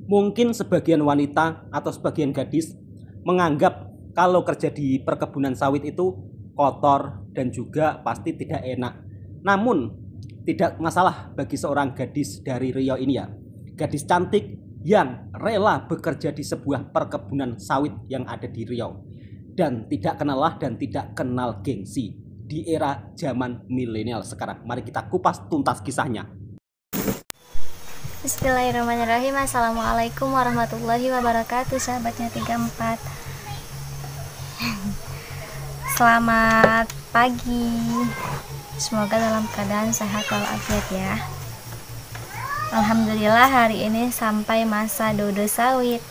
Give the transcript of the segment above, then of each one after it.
Mungkin sebagian wanita atau sebagian gadis menganggap kalau kerja di perkebunan sawit itu kotor dan juga pasti tidak enak. Namun tidak masalah bagi seorang gadis dari Riau ini ya. Gadis cantik yang rela bekerja di sebuah perkebunan sawit yang ada di Riau. Dan tidak kenal lelah dan tidak kenal gengsi di era zaman milenial sekarang. Mari kita kupas tuntas kisahnya. Bismillahirrahmanirrahim. Assalamualaikum warahmatullahi wabarakatuh, sahabatnya 34. Selamat pagi. Semoga dalam keadaan sehat walafiat ya. Alhamdulillah hari ini sampai masa dodo sawit.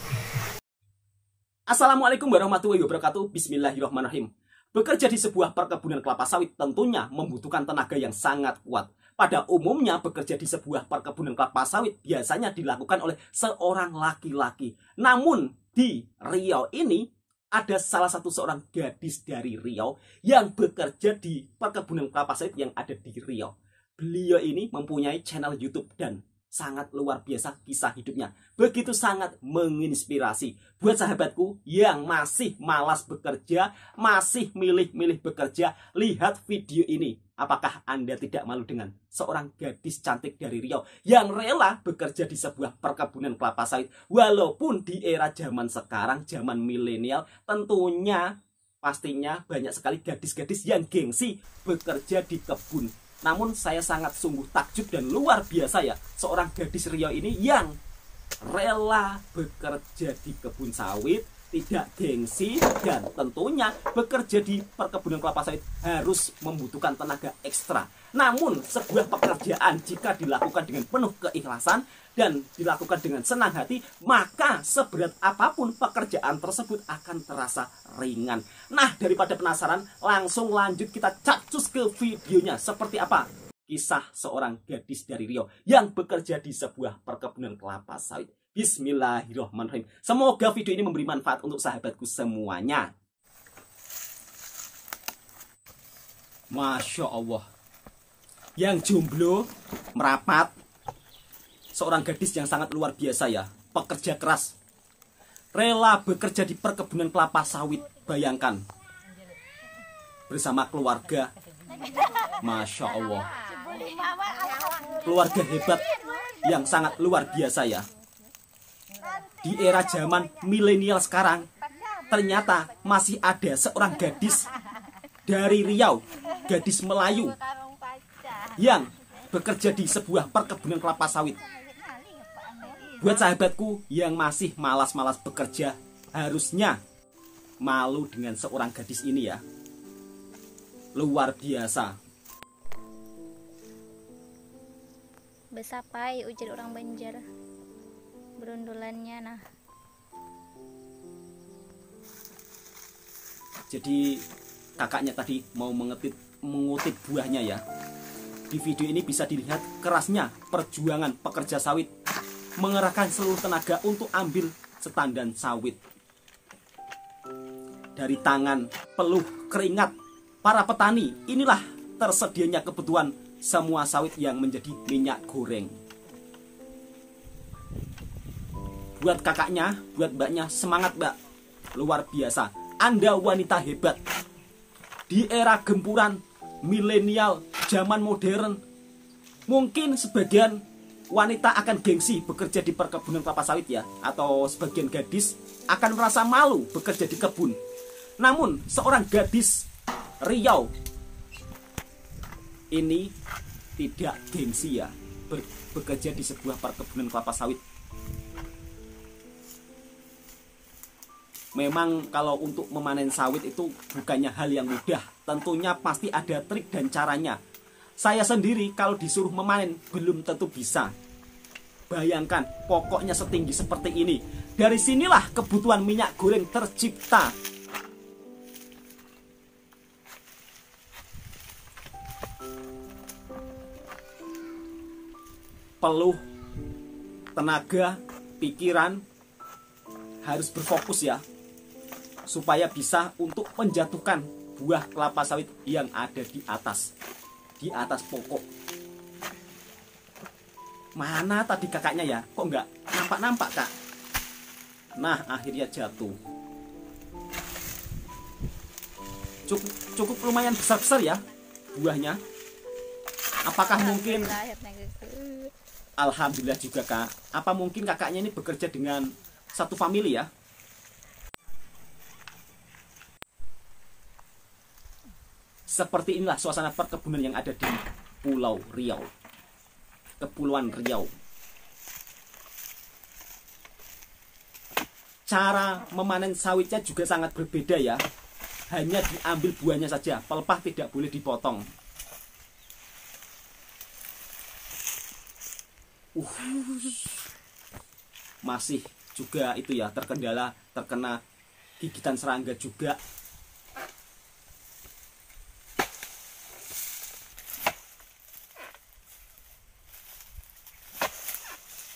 Assalamualaikum warahmatullahi wabarakatuh. Bismillahirrahmanirrahim. Bekerja di sebuah perkebunan kelapa sawit tentunya membutuhkan tenaga yang sangat kuat. Pada umumnya bekerja di sebuah perkebunan kelapa sawit biasanya dilakukan oleh seorang laki-laki. Namun di Riau ini ada salah satu seorang gadis dari Riau yang bekerja di perkebunan kelapa sawit yang ada di Riau. Beliau ini mempunyai channel YouTube dan sangat luar biasa kisah hidupnya. Begitu sangat menginspirasi buat sahabatku yang masih malas bekerja, masih milih-milih bekerja. Lihat video ini. Apakah Anda tidak malu dengan seorang gadis cantik dari Riau yang rela bekerja di sebuah perkebunan kelapa sawit? Walaupun di era zaman sekarang, zaman milenial, tentunya pastinya banyak sekali gadis-gadis yang gengsi bekerja di kebun. Namun saya sangat sungguh takjub dan luar biasa ya, seorang gadis Riau ini yang rela bekerja di kebun sawit, tidak gengsi, dan tentunya bekerja di perkebunan kelapa sawit harus membutuhkan tenaga ekstra. Namun sebuah pekerjaan jika dilakukan dengan penuh keikhlasan dan dilakukan dengan senang hati, maka seberat apapun pekerjaan tersebut akan terasa ringan. Nah, daripada penasaran, langsung lanjut kita cacus ke videonya. Seperti apa kisah seorang gadis dari Riau yang bekerja di sebuah perkebunan kelapa sawit. Bismillahirrahmanirrahim. Semoga video ini memberi manfaat untuk sahabatku semuanya. Masya Allah. Yang jomblo, merapat, seorang gadis yang sangat luar biasa ya, pekerja keras, rela bekerja di perkebunan kelapa sawit. Bayangkan, bersama keluarga. Masya Allah, keluarga hebat yang sangat luar biasa ya. Di era zaman milenial sekarang, ternyata masih ada seorang gadis dari Riau, gadis Melayu, yang bekerja di sebuah perkebunan kelapa sawit. Buat sahabatku yang masih malas-malas bekerja, harusnya malu dengan seorang gadis ini ya. Luar biasa. Besapai ujar orang Banjar. Berundulannya nah. Jadi kakaknya tadi mau mengutip buahnya ya. Di video ini bisa dilihat kerasnya perjuangan pekerja sawit mengerahkan seluruh tenaga untuk ambil setandan sawit. Dari tangan, peluh, keringat para petani, inilah tersedianya kebutuhan semua sawit yang menjadi minyak goreng. Buat kakaknya, buat mbaknya, semangat mbak. Luar biasa. Anda wanita hebat. Di era gempuran milenial, zaman modern, mungkin sebagian wanita akan gengsi bekerja di perkebunan kelapa sawit ya, atau sebagian gadis akan merasa malu bekerja di kebun. Namun seorang gadis Riau ini tidak gengsi ya, bekerja di sebuah perkebunan kelapa sawit. Memang kalau untuk memanen sawit itu bukannya hal yang mudah. Tentunya pasti ada trik dan caranya. Saya sendiri kalau disuruh memanen belum tentu bisa. Bayangkan pokoknya setinggi seperti ini. Dari sinilah kebutuhan minyak goreng tercipta. Peluh, tenaga, pikiran harus berfokus ya, supaya bisa untuk menjatuhkan buah kelapa sawit yang ada di atas pokok. Mana tadi kakaknya ya? Kok nggak nampak-nampak kak? Nah, akhirnya jatuh. Cukup lumayan besar-besar ya buahnya. Apakah mungkin Alhamdulillah juga Kak. Apa mungkin kakaknya ini bekerja dengan satu famili ya? Seperti inilah suasana perkebunan yang ada di Pulau Riau, Kepulauan Riau. Cara memanen sawitnya juga sangat berbeda ya. Hanya diambil buahnya saja, pelepah tidak boleh dipotong. Masih juga itu ya, terkena gigitan serangga juga.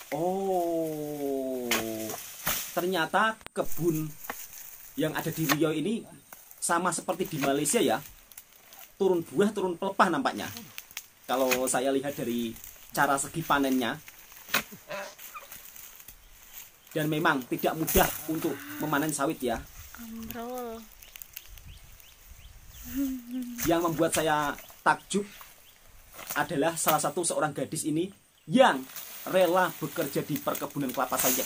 Oh, ternyata kebun yang ada di Riau ini sama seperti di Malaysia ya, turun buah turun pelepah nampaknya. Kalau saya lihat dari cara segi panennya. Dan memang tidak mudah untuk memanen sawit ya. Yang membuat saya takjub adalah salah satu seorang gadis ini yang rela bekerja di perkebunan kelapa sawit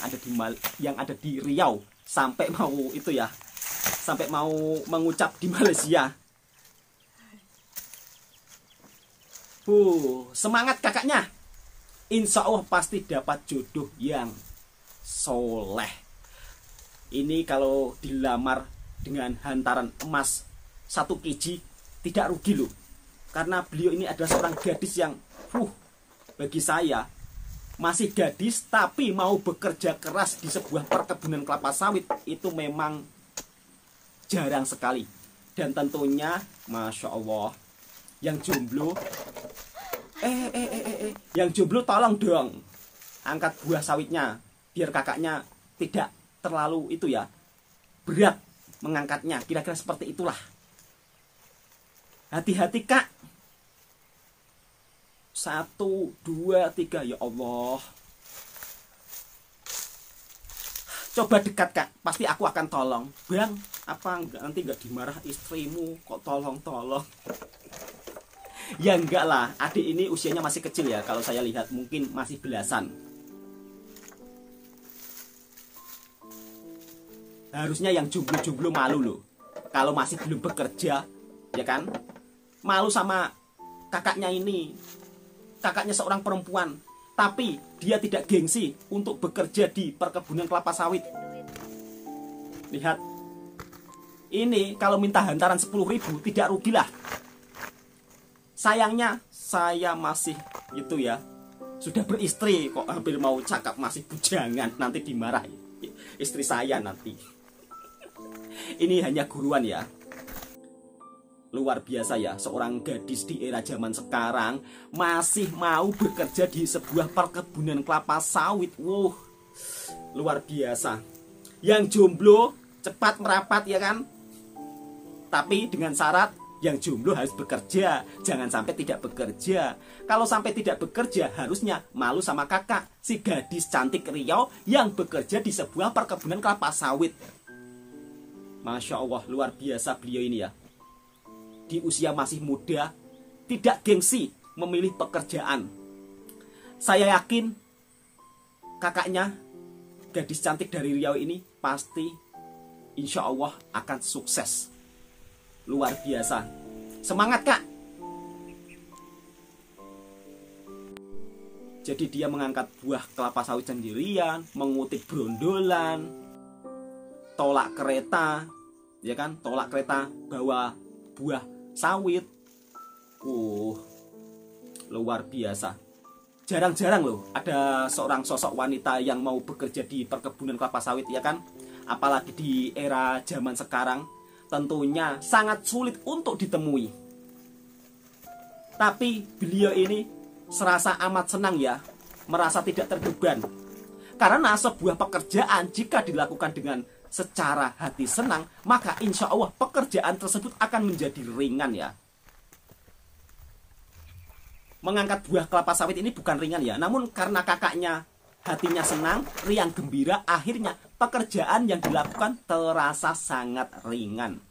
yang ada di Riau sampai mau itu ya, sampai mau mengucap di Malaysia. Semangat kakaknya. Insya Allah pasti dapat jodoh yang soleh. Ini kalau dilamar dengan hantaran emas 1 kg tidak rugi loh. Karena beliau ini adalah seorang gadis yang bagi saya masih gadis tapi mau bekerja keras di sebuah perkebunan kelapa sawit itu memang jarang sekali. Dan tentunya Masya Allah, yang jomblo yang jomblo tolong dong angkat buah sawitnya biar kakaknya tidak terlalu itu ya, berat mengangkatnya. Kira-kira seperti itulah. Hati-hati Kak. 1, 2, 3. Ya Allah, coba dekat Kak, pasti aku akan tolong. Bang, apa nanti nggak dimarah istrimu kok tolong-tolong? Ya enggak lah, adik ini usianya masih kecil ya. Kalau saya lihat mungkin masih belasan. Harusnya yang jomblo-jomblo malu loh. Kalau masih belum bekerja, ya kan? Malu sama kakaknya ini. Kakaknya seorang perempuan, tapi dia tidak gengsi untuk bekerja di perkebunan kelapa sawit. Lihat. Ini kalau minta hantaran 10.000 tidak rugilah. Sayangnya saya masih itu ya, sudah beristri kok hampir mau cakap masih bujangan, nanti dimarahi istri saya nanti. Ini hanya guruan ya. Luar biasa ya, seorang gadis di era zaman sekarang masih mau bekerja di sebuah perkebunan kelapa sawit. Luar biasa. Yang jomblo cepat merapat ya kan? Tapi dengan syarat yang jomblo harus bekerja, jangan sampai tidak bekerja. Kalau sampai tidak bekerja, harusnya malu sama kakak, si gadis cantik Riau yang bekerja di sebuah perkebunan kelapa sawit. Masya Allah, luar biasa beliau ini ya. Di usia masih muda, tidak gengsi memilih pekerjaan. Saya yakin kakaknya, gadis cantik dari Riau ini, pasti insya Allah akan sukses. Luar biasa. Semangat Kak. Jadi dia mengangkat buah kelapa sawit sendirian, mengutip brondolan, tolak kereta, ya kan? Tolak kereta bawa buah sawit. Luar biasa. Jarang-jarang loh ada seorang sosok wanita yang mau bekerja di perkebunan kelapa sawit, ya kan? Apalagi di era zaman sekarang. Tentunya sangat sulit untuk ditemui. Tapi beliau ini serasa amat senang ya, merasa tidak terbeban. Karena sebuah pekerjaan jika dilakukan dengan secara hati senang, maka insya Allah pekerjaan tersebut akan menjadi ringan ya. Mengangkat buah kelapa sawit ini bukan ringan ya, namun karena kakaknya hatinya senang, riang gembira, akhirnya pekerjaan yang dilakukan terasa sangat ringan.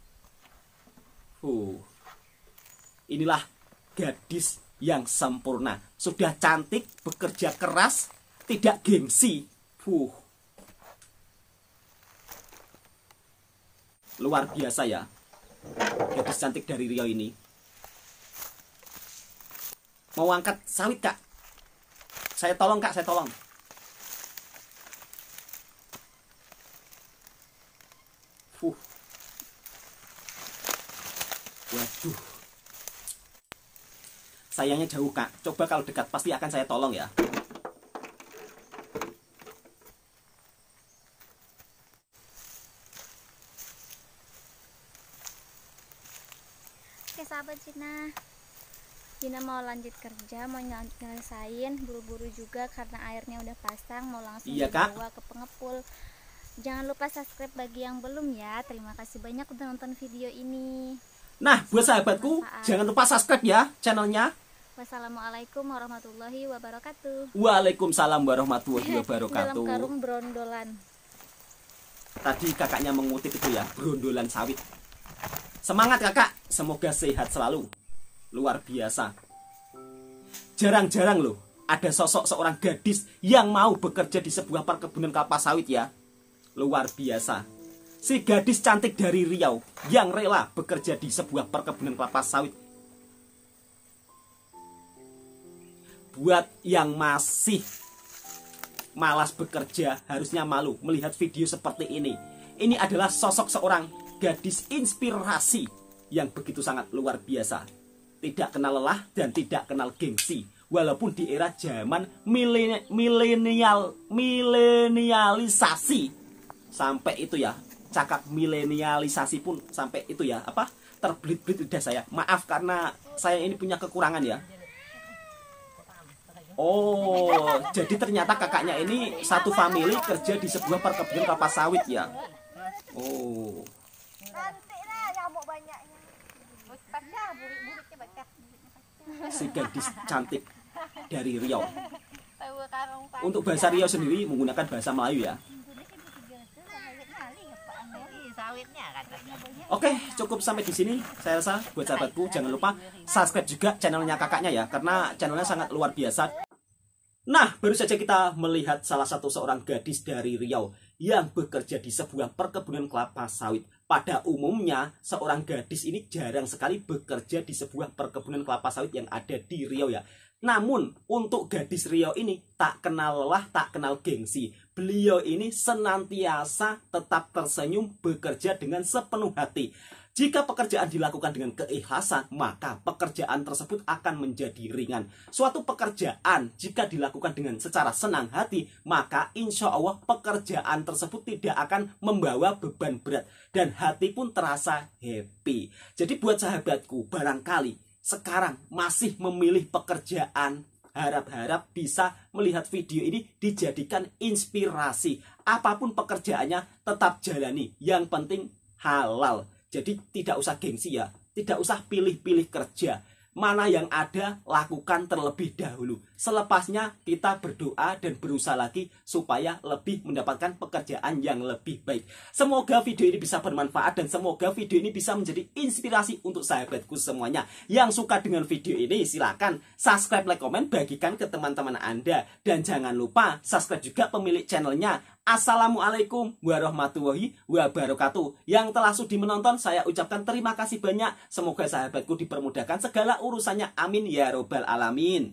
Inilah gadis yang sempurna. Sudah cantik, bekerja keras, tidak gengsi. Luar biasa ya, gadis cantik dari Riau ini. Mau angkat sawit, Kak? Saya tolong, Kak, saya tolong. Waduh. Sayangnya jauh, Kak. Coba kalau dekat pasti akan saya tolong ya. Oke sahabat Cina mau lanjut kerja, mau nyelesain, buru-buru juga karena airnya udah pasang, mau langsung dibawa ke pengepul. Jangan lupa subscribe bagi yang belum ya. Terima kasih banyak udah nonton video ini. Nah, buat sahabatku, jangan lupa subscribe ya channelnya. Wassalamualaikum warahmatullahi wabarakatuh. Waalaikumsalam warahmatullahi wabarakatuh. Dalam karung brondolan. Tadi kakaknya mengutip itu ya, brondolan sawit. Semangat kakak, semoga sehat selalu. Luar biasa. Jarang-jarang loh ada sosok seorang gadis yang mau bekerja di sebuah perkebunan kelapa sawit ya. Luar biasa. Si gadis cantik dari Riau yang rela bekerja di sebuah perkebunan kelapa sawit. Buat yang masih malas bekerja harusnya malu melihat video seperti ini. Ini adalah sosok seorang gadis inspirasi yang begitu sangat luar biasa. Tidak kenal lelah dan tidak kenal gengsi. Walaupun di era zaman milenialisasi. Sampai itu ya, cakap milenialisasi pun sampai itu ya, apa? Terbelit-belit udah saya. Maaf karena saya ini punya kekurangan ya. Oh, jadi ternyata kakaknya ini satu famili kerja di sebuah perkebunan kelapa sawit ya. Oh. Si gadis cantik dari Riau. Untuk bahasa Riau sendiri menggunakan bahasa Melayu ya. Oke, cukup sampai di sini. Saya rasa buat sahabatku jangan lupa subscribe juga channelnya kakaknya ya, karena channelnya sangat luar biasa. Nah, baru saja kita melihat salah satu seorang gadis dari Riau yang bekerja di sebuah perkebunan kelapa sawit. Pada umumnya, seorang gadis ini jarang sekali bekerja di sebuah perkebunan kelapa sawit yang ada di Riau ya. Namun, untuk gadis Riau ini tak kenal lelah, tak kenal gengsi. Beliau ini senantiasa tetap tersenyum, bekerja dengan sepenuh hati. Jika pekerjaan dilakukan dengan keikhlasan, maka pekerjaan tersebut akan menjadi ringan. Suatu pekerjaan jika dilakukan dengan secara senang hati, maka insya Allah pekerjaan tersebut tidak akan membawa beban berat. Dan hati pun terasa happy. Jadi buat sahabatku, barangkali sekarang masih memilih pekerjaan, harap-harap bisa melihat video ini dijadikan inspirasi. Apapun pekerjaannya tetap jalani, yang penting halal. Jadi tidak usah gengsi ya, tidak usah pilih-pilih kerja. Mana yang ada, lakukan terlebih dahulu. Selepasnya kita berdoa dan berusaha lagi supaya lebih mendapatkan pekerjaan yang lebih baik. Semoga video ini bisa bermanfaat dan semoga video ini bisa menjadi inspirasi untuk sahabatku semuanya. Yang suka dengan video ini silakan subscribe, like, komen, bagikan ke teman-teman Anda. Dan jangan lupa subscribe juga pemilik channelnya. Assalamualaikum warahmatullahi wabarakatuh. Yang telah sudi menonton, saya ucapkan terima kasih banyak. Semoga sahabatku dipermudahkan segala urusannya. Amin ya robbal alamin.